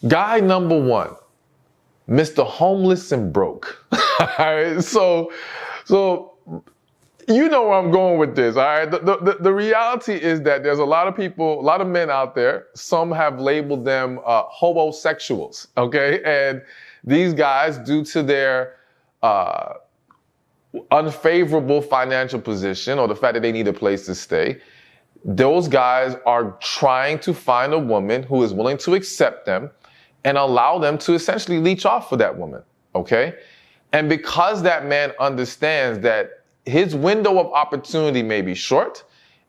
Guy number one, Mr. Homeless and Broke. All right, so you know where I'm going with this, all right? The reality is that there's a lot of people, a lot of men out there, some have labeled them homosexuals, okay? And these guys, due to their unfavorable financial position or the fact that they need a place to stay, those guys are trying to find a woman who is willing to accept them and allow them to essentially leech off for that woman, okay? And because that man understands that his window of opportunity may be short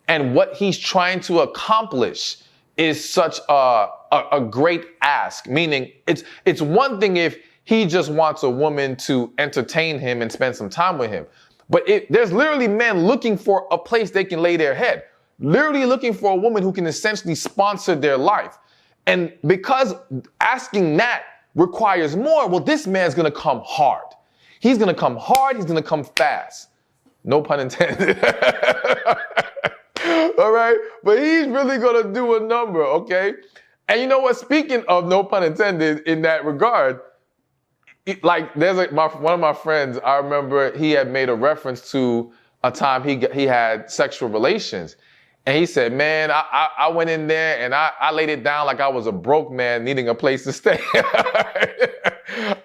and what he's trying to accomplish is such a great ask, meaning it's one thing if he just wants a woman to entertain him and spend some time with him. But there's literally men looking for a place they can lay their head, literally looking for a woman who can essentially sponsor their life. And because asking that requires more, well, this man's gonna come hard. He's gonna come hard, he's gonna come fast. No pun intended. All right? But he's really gonna do a number, okay? And you know what? Speaking of no pun intended in that regard, like there's one of my friends, I remember he had made a reference to a time he had sexual relations. And he said, man, I went in there and I laid it down like I was a broke man needing a place to stay.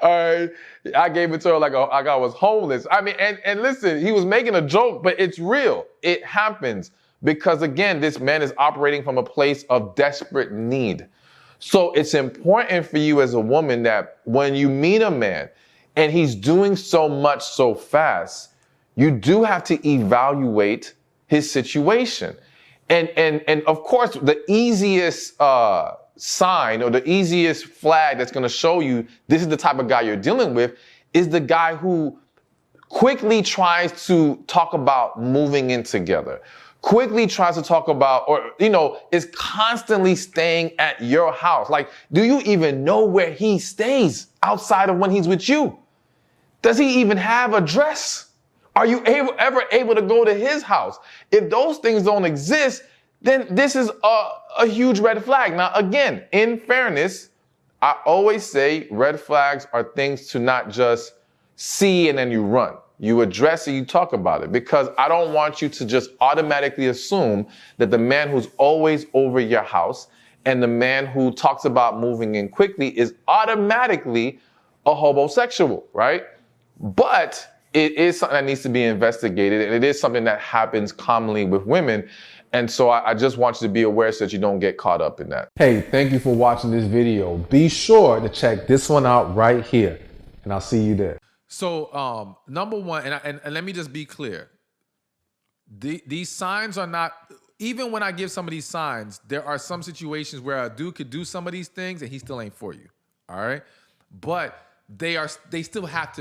All right. I gave it to her like I was homeless. I mean, and listen, he was making a joke, but it's real. It happens because, again, this man is operating from a place of desperate need. So it's important for you as a woman that when you meet a man and he's doing so much so fast, you do have to evaluate his situation. And of course, the easiest sign or the easiest flag that's going to show you this is the type of guy you're dealing with is the guy who quickly tries to talk about moving in together, quickly tries to talk about, or, you know, is constantly staying at your house. Like, do you even know where he stays outside of when he's with you? Does he even have a address? Are you ever able to go to his house? If those things don't exist, then this is a huge red flag. Now, again, in fairness, I always say red flags are things to not just see and then you run. You address it, you talk about it, because I don't want you to just automatically assume that the man who's always over your house and the man who talks about moving in quickly is automatically a homosexual, right? But it is something that needs to be investigated, and it is something that happens commonly with women. And so I just want you to be aware so that you don't get caught up in that. Hey, thank you for watching this video. Be sure to check this one out right here, and I'll see you there. So, number one, and let me just be clear. These signs are not, even when I give some of these signs, there are some situations where a dude could do some of these things and he still ain't for you, all right? But they still have to